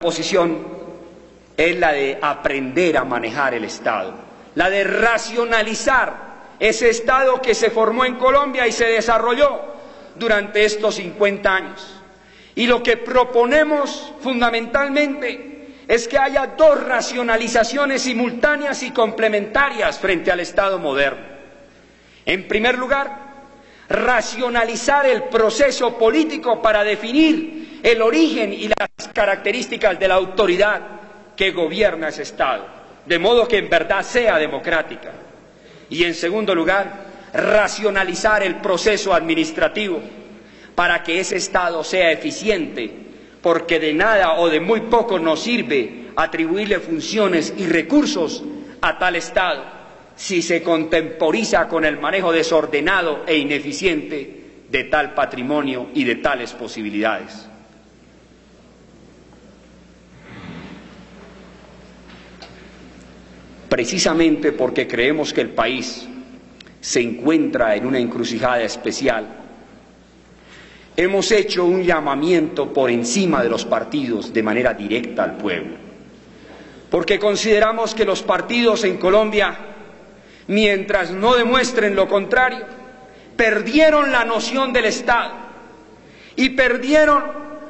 posición es la de aprender a manejar el Estado, la de racionalizar ese Estado que se formó en Colombia y se desarrolló durante estos 50 años. Y lo que proponemos fundamentalmente es que haya dos racionalizaciones simultáneas y complementarias frente al Estado moderno. En primer lugar, racionalizar el proceso político para definir el origen y las características de la autoridad que gobierna ese Estado, de modo que en verdad sea democrática. Y en segundo lugar, racionalizar el proceso administrativo para que ese Estado sea eficiente, porque de nada o de muy poco nos sirve atribuirle funciones y recursos a tal Estado si se contemporiza con el manejo desordenado e ineficiente de tal patrimonio y de tales posibilidades. Precisamente porque creemos que el país se encuentra en una encrucijada especial, hemos hecho un llamamiento por encima de los partidos de manera directa al pueblo, porque consideramos que los partidos en Colombia, mientras no demuestren lo contrario, perdieron la noción del Estado y perdieron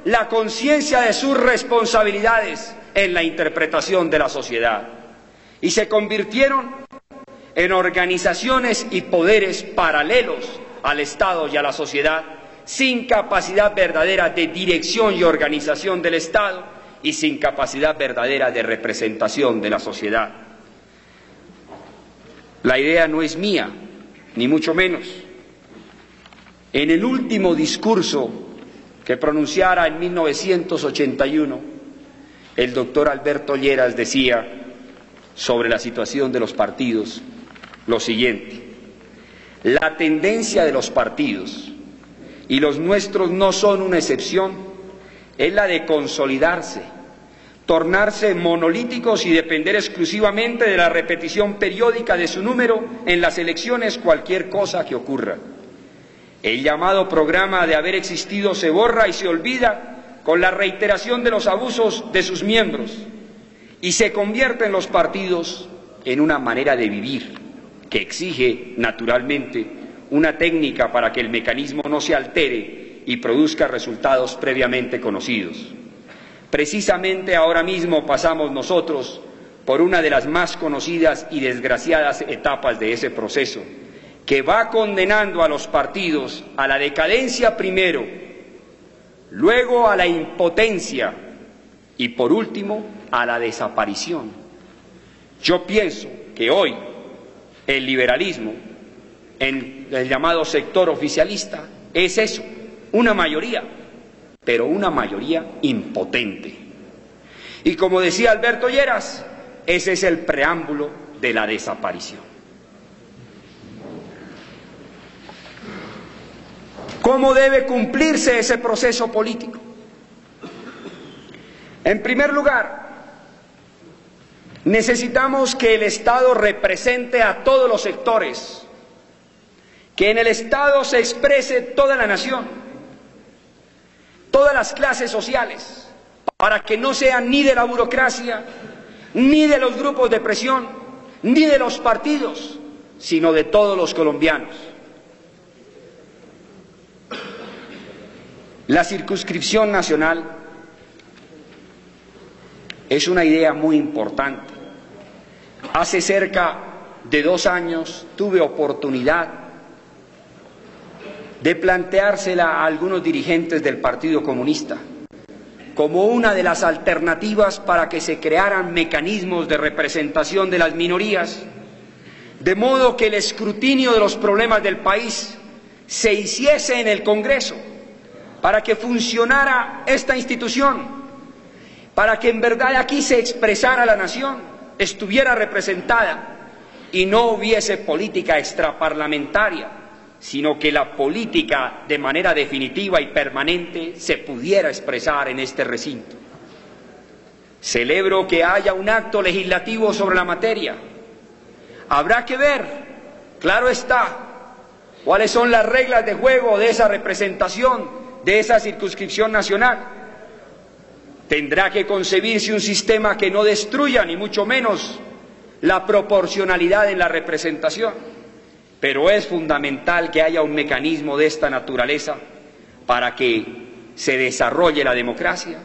la conciencia de sus responsabilidades en la interpretación de la sociedad y se convirtieron en organizaciones y poderes paralelos al Estado y a la sociedad, sin capacidad verdadera de dirección y organización del Estado y sin capacidad verdadera de representación de la sociedad. La idea no es mía, ni mucho menos. En el último discurso que pronunciara en 1981, el doctor Alberto Lleras decía sobre la situación de los partidos lo siguiente: la tendencia de los partidos, y los nuestros no son una excepción, es la de consolidarse, tornarse monolíticos y depender exclusivamente de la repetición periódica de su número en las elecciones, cualquier cosa que ocurra. El llamado programa de haber existido se borra y se olvida con la reiteración de los abusos de sus miembros y se convierten los partidos en una manera de vivir que exige, naturalmente, una técnica para que el mecanismo no se altere y produzca resultados previamente conocidos. Precisamente ahora mismo pasamos nosotros por una de las más conocidas y desgraciadas etapas de ese proceso, que va condenando a los partidos a la decadencia primero, luego a la impotencia y por último a la desaparición. Yo pienso que hoy el liberalismo, en el llamado sector oficialista, es eso, una mayoría, pero una mayoría impotente. Y como decía Alberto Lleras, ese es el preámbulo de la desaparición. ¿Cómo debe cumplirse ese proceso político? En primer lugar, necesitamos que el Estado represente a todos los sectores, que en el Estado se exprese toda la nación, todas las clases sociales, para que no sean ni de la burocracia, ni de los grupos de presión, ni de los partidos, sino de todos los colombianos. La circunscripción nacional es una idea muy importante. Hace cerca de 2 años tuve oportunidad de planteársela a algunos dirigentes del Partido Comunista como una de las alternativas para que se crearan mecanismos de representación de las minorías, de modo que el escrutinio de los problemas del país se hiciese en el Congreso, para que funcionara esta institución, para que en verdad aquí se expresara la nación, estuviera representada y no hubiese política extraparlamentaria, sino que la política de manera definitiva y permanente se pudiera expresar en este recinto. Celebro que haya un acto legislativo sobre la materia. Habrá que ver, claro está, cuáles son las reglas de juego de esa representación, de esa circunscripción nacional. Tendrá que concebirse un sistema que no destruya, ni mucho menos, la proporcionalidad en la representación, pero es fundamental que haya un mecanismo de esta naturaleza para que se desarrolle la democracia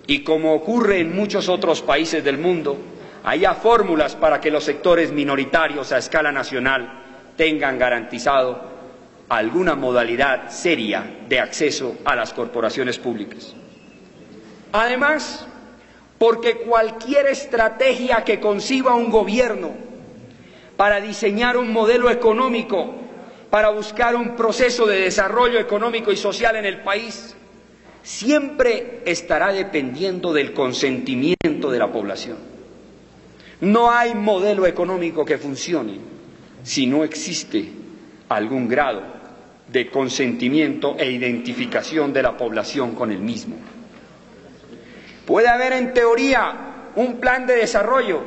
y, como ocurre en muchos otros países del mundo, haya fórmulas para que los sectores minoritarios a escala nacional tengan garantizado alguna modalidad seria de acceso a las corporaciones públicas. Además, porque cualquier estrategia que conciba un gobierno para diseñar un modelo económico, para buscar un proceso de desarrollo económico y social en el país, siempre estará dependiendo del consentimiento de la población. No hay modelo económico que funcione si no existe algún grado de consentimiento e identificación de la población con el mismo. Puede haber en teoría un plan de desarrollo,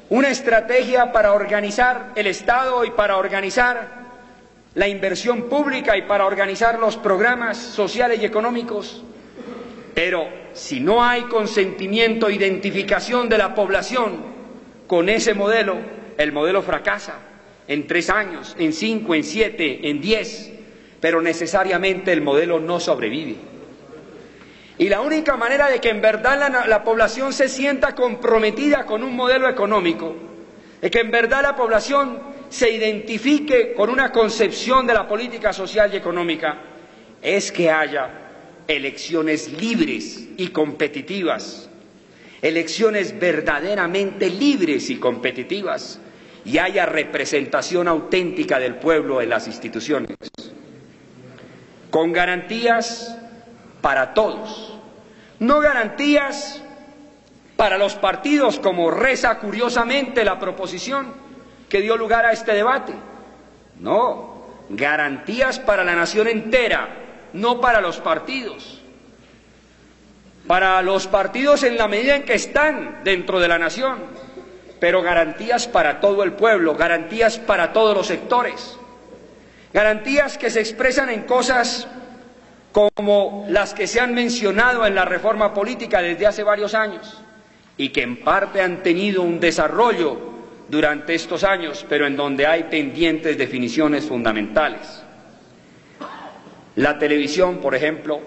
una estrategia para organizar el Estado y para organizar la inversión pública y para organizar los programas sociales y económicos, pero si no hay consentimiento e identificación de la población con ese modelo, el modelo fracasa en 3 años, en 5, en 7, en 10, pero necesariamente el modelo no sobrevive. Y la única manera de que en verdad la población se sienta comprometida con un modelo económico, de que en verdad la población se identifique con una concepción de la política social y económica, es que haya elecciones libres y competitivas, elecciones verdaderamente libres y competitivas, y haya representación auténtica del pueblo en las instituciones, con garantías para todos, no garantías para los partidos, como reza curiosamente la proposición que dio lugar a este debate. No, garantías para la nación entera, no para los partidos. Para los partidos en la medida en que están dentro de la nación, pero garantías para todo el pueblo, garantías para todos los sectores, garantías que se expresan en cosas como las que se han mencionado en la reforma política desde hace varios años y que en parte han tenido un desarrollo durante estos años, pero en donde hay pendientes definiciones fundamentales. La televisión, por ejemplo,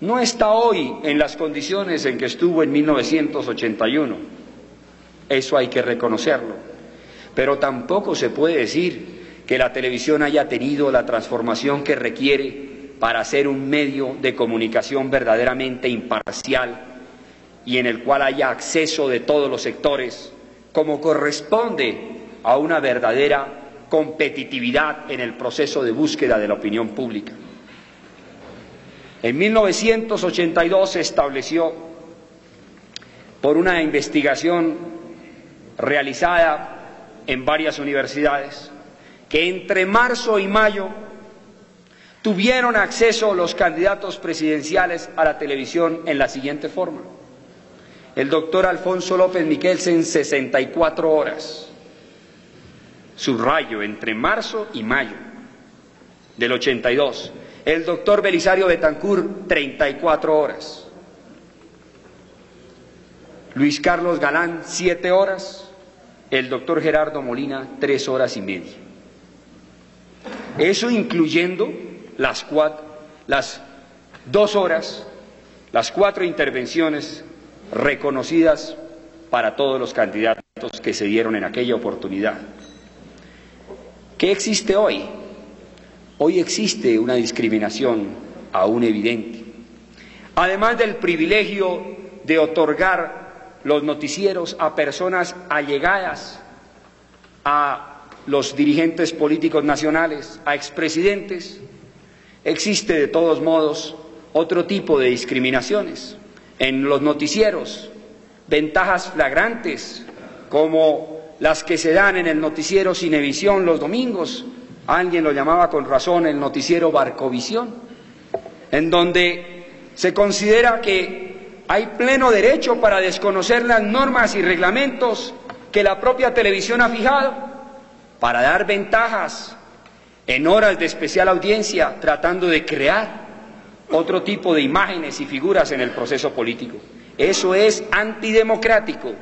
no está hoy en las condiciones en que estuvo en 1981. Eso hay que reconocerlo. Pero tampoco se puede decir que la televisión haya tenido la transformación que requiere para ser un medio de comunicación verdaderamente imparcial y en el cual haya acceso de todos los sectores, como corresponde a una verdadera competitividad en el proceso de búsqueda de la opinión pública. En 1982 se estableció, por una investigación realizada en varias universidades, que entre marzo y mayo tuvieron acceso los candidatos presidenciales a la televisión en la siguiente forma. El doctor Alfonso López Michelsen, 64 horas. Subrayo, entre marzo y mayo del 82. El doctor Belisario Betancur, 34 horas. Luis Carlos Galán, 7 horas. El doctor Gerardo Molina, 3 horas y media. Eso incluyendo las 2 horas, las 4 intervenciones reconocidas para todos los candidatos que se dieron en aquella oportunidad. ¿Qué existe hoy? Hoy existe una discriminación aún evidente. Además del privilegio de otorgar los noticieros a personas allegadas a los dirigentes políticos nacionales, a expresidentes, existe de todos modos otro tipo de discriminaciones. En los noticieros, ventajas flagrantes como las que se dan en el noticiero Cinevisión los domingos, alguien lo llamaba con razón el noticiero Barcovisión, en donde se considera que hay pleno derecho para desconocer las normas y reglamentos que la propia televisión ha fijado, para dar ventajas en horas de especial audiencia, tratando de crear otro tipo de imágenes y figuras en el proceso político. Eso es antidemocrático.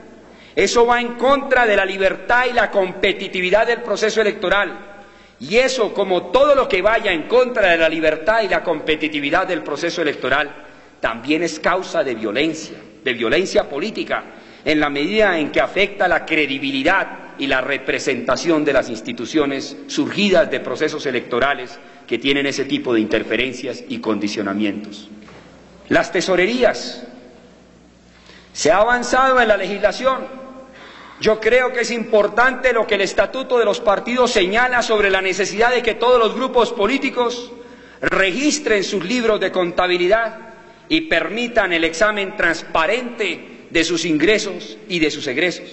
Eso va en contra de la libertad y la competitividad del proceso electoral. Y eso, como todo lo que vaya en contra de la libertad y la competitividad del proceso electoral, también es causa de violencia política, en la medida en que afecta la credibilidad y la representación de las instituciones surgidas de procesos electorales que tienen ese tipo de interferencias y condicionamientos. Las tesorerías. Se ha avanzado en la legislación. Yo creo que es importante lo que el Estatuto de los Partidos señala sobre la necesidad de que todos los grupos políticos registren sus libros de contabilidad y permitan el examen transparente de sus ingresos y de sus egresos.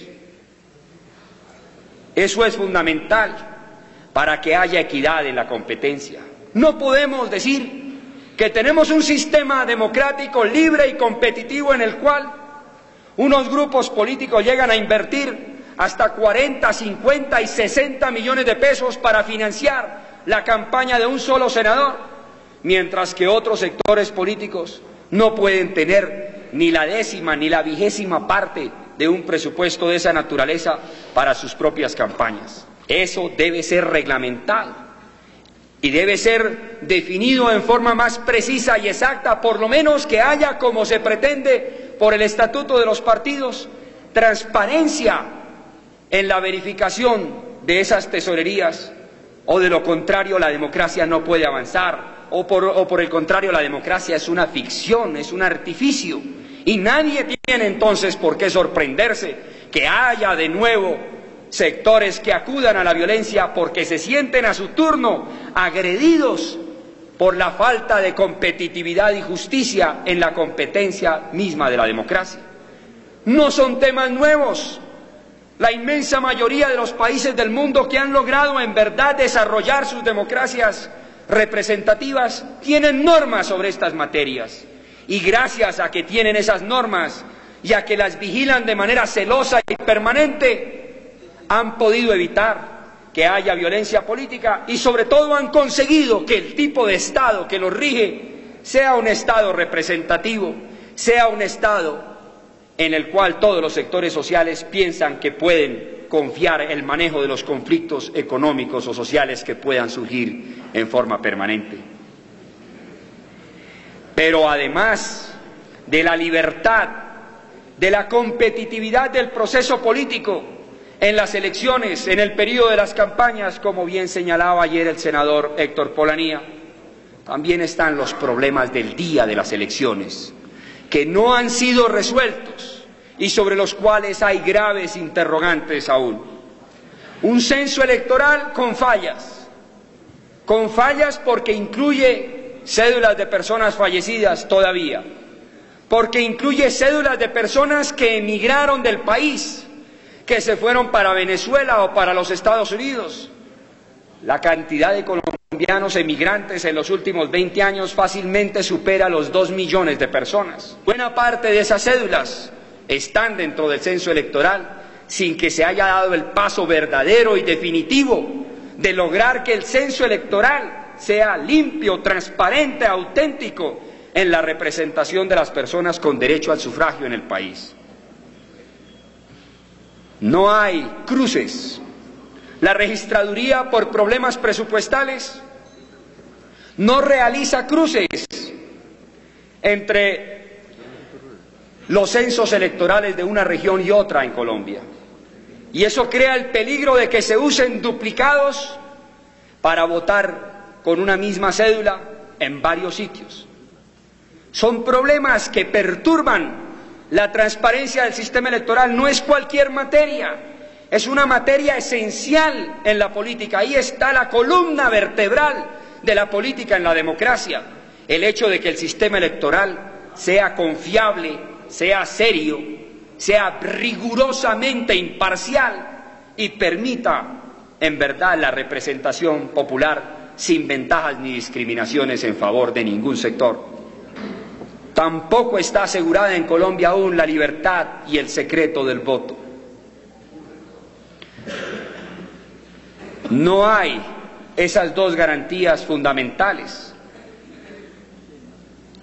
Eso es fundamental para que haya equidad en la competencia. No podemos decir que tenemos un sistema democrático libre y competitivo en el cual unos grupos políticos llegan a invertir hasta 40, 50 y 60 millones de pesos para financiar la campaña de un solo senador, mientras que otros sectores políticos no pueden tener ni la décima ni la vigésima parte de un presupuesto de esa naturaleza para sus propias campañas. Eso debe ser reglamentado y debe ser definido en forma más precisa y exacta, por lo menos que haya, como se pretende por el Estatuto de los Partidos, transparencia en la verificación de esas tesorerías, o de lo contrario la democracia no puede avanzar, o por el contrario la democracia es una ficción, es un artificio, y nadie tiene entonces por qué sorprenderse que haya de nuevo sectores que acudan a la violencia porque se sienten a su turno agredidos por la falta de competitividad y justicia en la competencia misma de la democracia. No son temas nuevos. La inmensa mayoría de los países del mundo que han logrado en verdad desarrollar sus democracias representativas tienen normas sobre estas materias. Y gracias a que tienen esas normas y a que las vigilan de manera celosa y permanente, han podido evitar que haya violencia política y sobre todo han conseguido que el tipo de Estado que los rige sea un Estado representativo, sea un Estado en el cual todos los sectores sociales piensan que pueden confiar el manejo de los conflictos económicos o sociales que puedan surgir en forma permanente. Pero además de la libertad, de la competitividad del proceso político, en las elecciones, en el periodo de las campañas, como bien señalaba ayer el senador Héctor Polanía, también están los problemas del día de las elecciones, que no han sido resueltos y sobre los cuales hay graves interrogantes aún. Un censo electoral con fallas porque incluye cédulas de personas fallecidas todavía, porque incluye cédulas de personas que emigraron del país, que se fueron para Venezuela o para los Estados Unidos. La cantidad de colombianos emigrantes en los últimos 20 años fácilmente supera los 2 millones de personas. Buena parte de esas cédulas están dentro del censo electoral sin que se haya dado el paso verdadero y definitivo de lograr que el censo electoral sea limpio, transparente, auténtico en la representación de las personas con derecho al sufragio en el país. No hay cruces. La registraduría, por problemas presupuestales, no realiza cruces entre los censos electorales de una región y otra en Colombia. Y eso crea el peligro de que se usen duplicados para votar con una misma cédula en varios sitios. Son problemas que perturban la transparencia del sistema electoral. No es cualquier materia, es una materia esencial en la política. Ahí está la columna vertebral de la política en la democracia. El hecho de que el sistema electoral sea confiable, sea serio, sea rigurosamente imparcial y permita en verdad la representación popular sin ventajas ni discriminaciones en favor de ningún sector. Tampoco está asegurada en Colombia aún la libertad y el secreto del voto. No hay esas dos garantías fundamentales.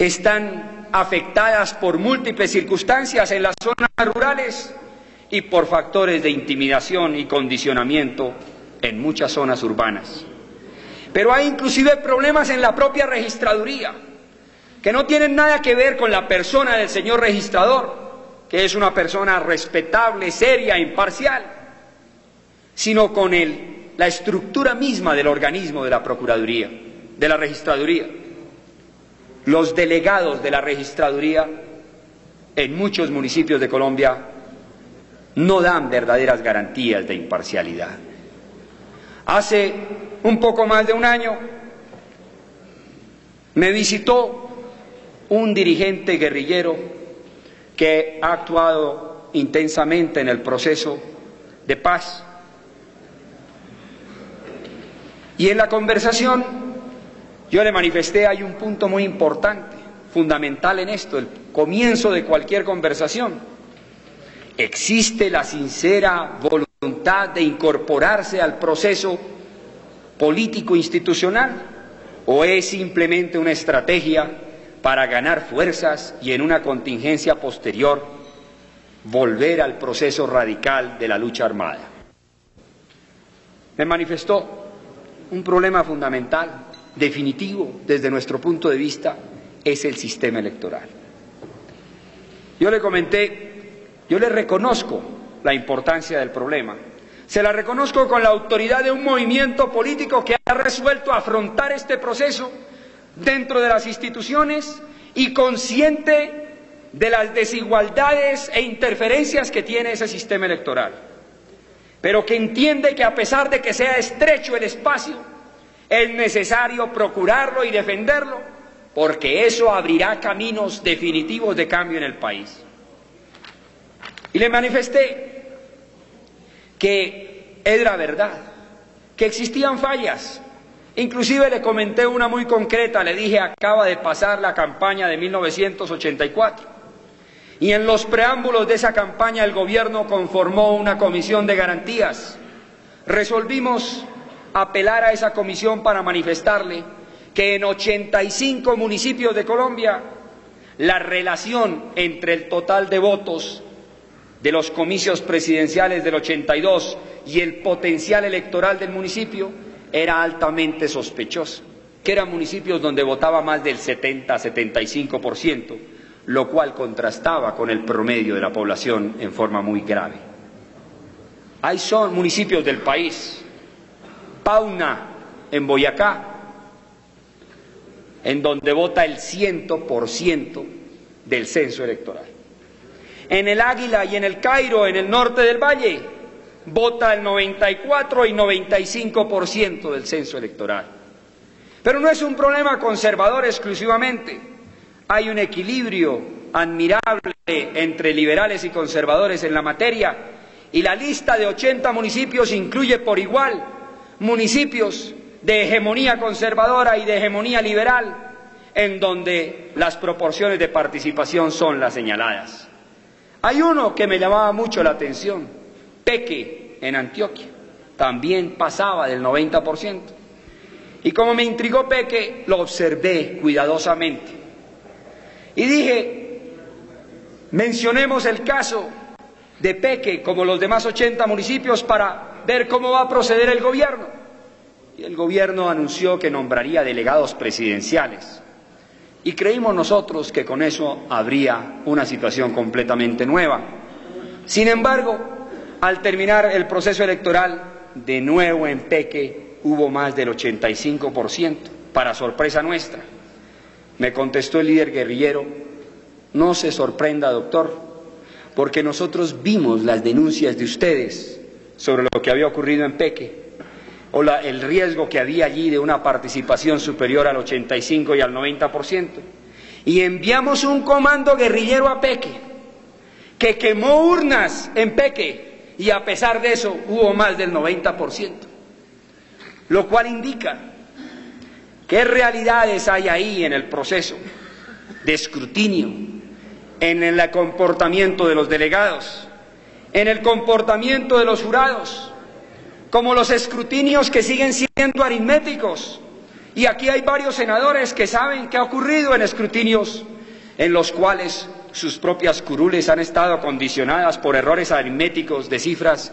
están afectadas por múltiples circunstancias en las zonas rurales y por factores de intimidación y condicionamiento en muchas zonas urbanas. Pero hay inclusive problemas en la propia registraduría, que no tienen nada que ver con la persona del señor registrador, que es una persona respetable, seria, imparcial, sino con la estructura misma del organismo de la Procuraduría, de la registraduría. Los delegados de la registraduría en muchos municipios de Colombia no dan verdaderas garantías de imparcialidad. Hace un poco más de un año me visitó un dirigente guerrillero que ha actuado intensamente en el proceso de paz. Y en la conversación yo le manifesté, hay un punto muy importante, fundamental en esto, el comienzo de cualquier conversación. ¿Existe la sincera voluntad de incorporarse al proceso político institucional o es simplemente una estrategia para ganar fuerzas y en una contingencia posterior volver al proceso radical de la lucha armada? Me manifestó un problema fundamental, definitivo desde nuestro punto de vista, es el sistema electoral. Yo le comenté, yo le reconozco la importancia del problema, se la reconozco con la autoridad de un movimiento político que ha resuelto afrontar este proceso dentro de las instituciones y consciente de las desigualdades e interferencias que tiene ese sistema electoral, pero que entiende que a pesar de que sea estrecho el espacio, es necesario procurarlo y defenderlo, porque eso abrirá caminos definitivos de cambio en el país. Y le manifesté que era verdad, que existían fallas. Inclusive le comenté una muy concreta, le dije, acaba de pasar la campaña de 1984, y en los preámbulos de esa campaña el gobierno conformó una comisión de garantías. Resolvimos apelar a esa comisión para manifestarle que en 85 municipios de Colombia la relación entre el total de votos de los comicios presidenciales del 82 y el potencial electoral del municipio era altamente sospechosa, que eran municipios donde votaba más del 70-75%, lo cual contrastaba con el promedio de la población en forma muy grave. Hay son municipios del país, Pauna, en Boyacá, en donde vota el 100% del censo electoral. En el Águila y en el Cairo, en el norte del Valle, vota el 94 y 95% del censo electoral. Pero no es un problema conservador exclusivamente. Hay un equilibrio admirable entre liberales y conservadores en la materia, y la lista de 80 municipios incluye por igual municipios de hegemonía conservadora y de hegemonía liberal, en donde las proporciones de participación son las señaladas. Hay uno que me llamaba mucho la atención, Peque, en Antioquia, también pasaba del 90%. Y como me intrigó Peque, lo observé cuidadosamente. Y dije, mencionemos el caso de Peque como los demás 80 municipios para ver cómo va a proceder el gobierno. Y el gobierno anunció que nombraría delegados presidenciales. Y creímos nosotros que con eso habría una situación completamente nueva. Sin embargo, al terminar el proceso electoral, de nuevo en Peque hubo más del 85%, para sorpresa nuestra. Me contestó el líder guerrillero, no se sorprenda, doctor, porque nosotros vimos las denuncias de ustedes sobre lo que había ocurrido en Peque, o el riesgo que había allí de una participación superior al 85 y al 90%, y enviamos un comando guerrillero a Peque, que quemó urnas en Peque, y a pesar de eso hubo más del 90%, lo cual indica qué realidades hay ahí en el proceso de escrutinio, en el comportamiento de los delegados, en el comportamiento de los jurados, como los escrutinios que siguen siendo aritméticos Y aquí hay varios senadores que saben qué ha ocurrido en escrutinios en los cuales sus propias curules han estado condicionadas por errores aritméticos de cifras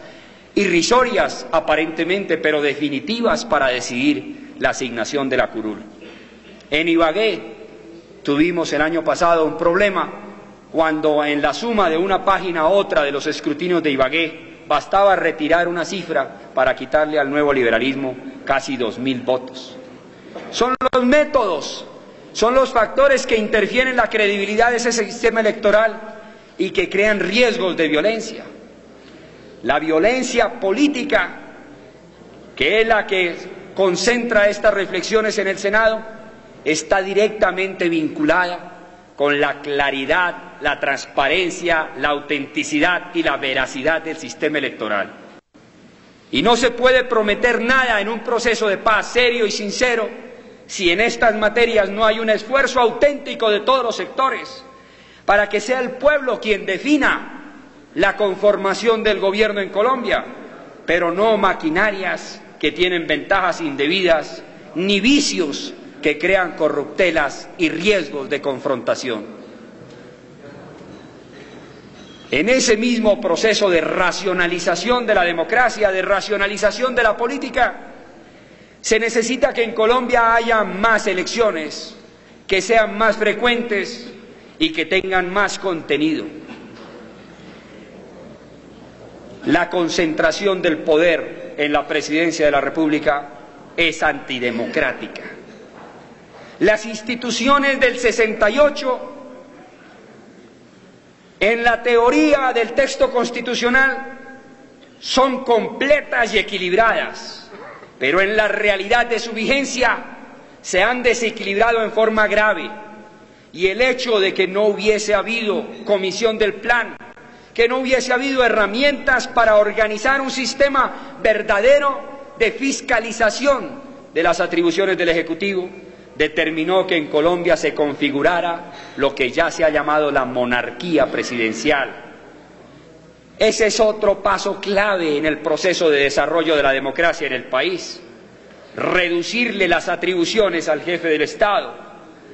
irrisorias aparentemente, pero definitivas para decidir la asignación de la curul. En Ibagué tuvimos el año pasado un problema cuando en la suma de una página a otra de los escrutinios de Ibagué bastaba retirar una cifra para quitarle al nuevo liberalismo casi 2.000 votos. Son los métodos, son los factores que interfieren en la credibilidad de ese sistema electoral y que crean riesgos de violencia. La violencia política, que es la que concentra estas reflexiones en el Senado, está directamente vinculada con la claridad, la transparencia, la autenticidad y la veracidad del sistema electoral. Y no se puede prometer nada en un proceso de paz serio y sincero si en estas materias no hay un esfuerzo auténtico de todos los sectores para que sea el pueblo quien defina la conformación del gobierno en Colombia, pero no maquinarias que tienen ventajas indebidas ni vicios que crean corruptelas y riesgos de confrontación. En ese mismo proceso de racionalización de la democracia, de racionalización de la política, se necesita que en Colombia haya más elecciones, que sean más frecuentes y que tengan más contenido. La concentración del poder en la presidencia de la República es antidemocrática. Las instituciones del 68, en la teoría del texto constitucional, son completas y equilibradas, pero en la realidad de su vigencia se han desequilibrado en forma grave. Y el hecho de que no hubiese habido comisión del plan, que no hubiese habido herramientas para organizar un sistema verdadero de fiscalización de las atribuciones del Ejecutivo, determinó que en Colombia se configurara lo que ya se ha llamado la monarquía presidencial. Ese es otro paso clave en el proceso de desarrollo de la democracia en el país. Reducirle las atribuciones al jefe del Estado,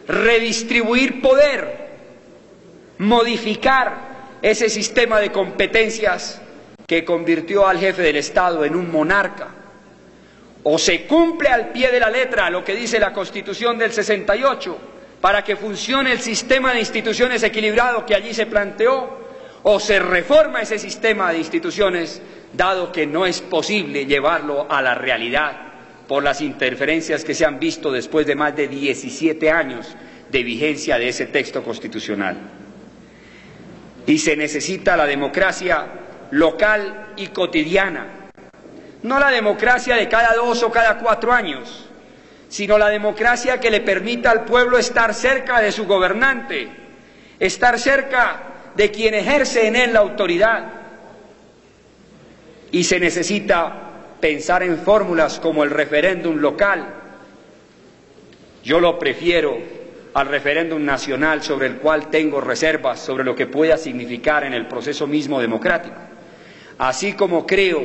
redistribuir poder, modificar ese sistema de competencias que convirtió al jefe del Estado en un monarca. O se cumple al pie de la letra lo que dice la Constitución del 68 para que funcione el sistema de instituciones equilibrado que allí se planteó, o se reforma ese sistema de instituciones, dado que no es posible llevarlo a la realidad por las interferencias que se han visto después de más de 17 años de vigencia de ese texto constitucional. Y se necesita la democracia local y cotidiana, no la democracia de cada 2 o cada 4 años, sino la democracia que le permita al pueblo estar cerca de su gobernante, estar cerca de quien ejerce en él la autoridad. Y se necesita pensar en fórmulas como el referéndum local. Yo lo prefiero al referéndum nacional, sobre el cual tengo reservas sobre lo que pueda significar en el proceso mismo democrático. Así como creo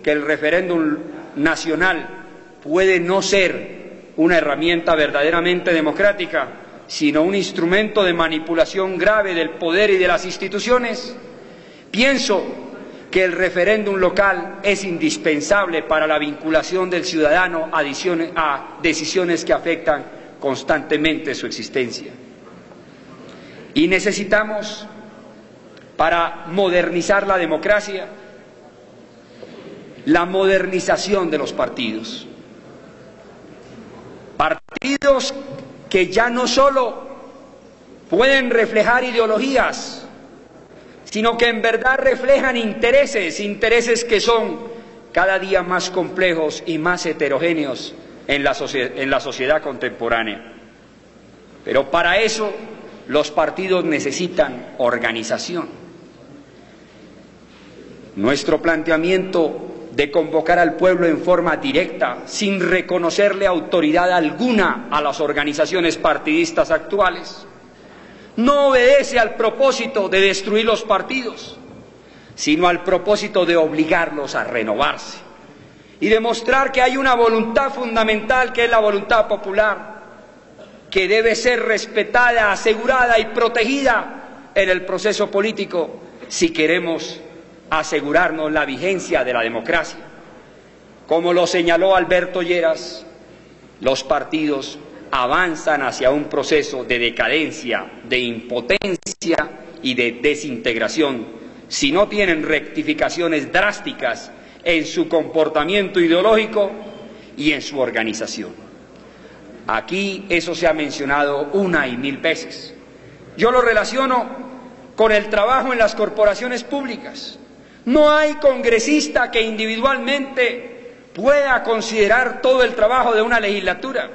que el referéndum nacional puede no ser una herramienta verdaderamente democrática, sino un instrumento de manipulación grave del poder y de las instituciones, pienso que el referéndum local es indispensable para la vinculación del ciudadano a decisiones que afectan constantemente su existencia. Y necesitamos, para modernizar la democracia, la modernización de los partidos. Partidos que ya no solo pueden reflejar ideologías, sino que en verdad reflejan intereses que son cada día más complejos y más heterogéneos en la sociedad contemporánea. Pero para eso los partidos necesitan organización. Nuestro planteamiento de convocar al pueblo en forma directa, sin reconocerle autoridad alguna a las organizaciones partidistas actuales, no obedece al propósito de destruir los partidos, sino al propósito de obligarlos a renovarse. y demostrar que hay una voluntad fundamental, que es la voluntad popular, que debe ser respetada, asegurada y protegida en el proceso político si queremos asegurarnos la vigencia de la democracia. Como lo señaló Alberto Lleras, los partidos avanzan hacia un proceso de decadencia, de impotencia y de desintegración si no tienen rectificaciones drásticas en su comportamiento ideológico y en su organización. Aquí eso se ha mencionado una y mil veces. Yo lo relaciono con el trabajo en las corporaciones públicas. No hay congresista que individualmente pueda considerar todo el trabajo de una legislatura.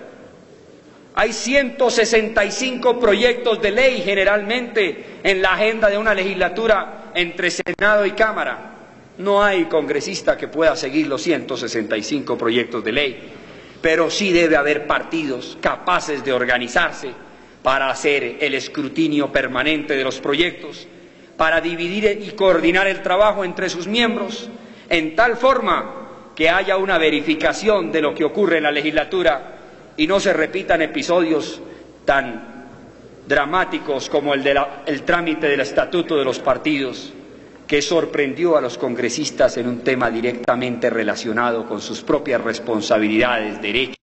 Hay 165 proyectos de ley generalmente en la agenda de una legislatura entre Senado y Cámara. No hay congresista que pueda seguir los 165 proyectos de ley, pero sí debe haber partidos capaces de organizarse para hacer el escrutinio permanente de los proyectos, para dividir y coordinar el trabajo entre sus miembros, en tal forma que haya una verificación de lo que ocurre en la legislatura y no se repitan episodios tan dramáticos como el trámite del Estatuto de los Partidos, que sorprendió a los congresistas en un tema directamente relacionado con sus propias responsabilidades, derechos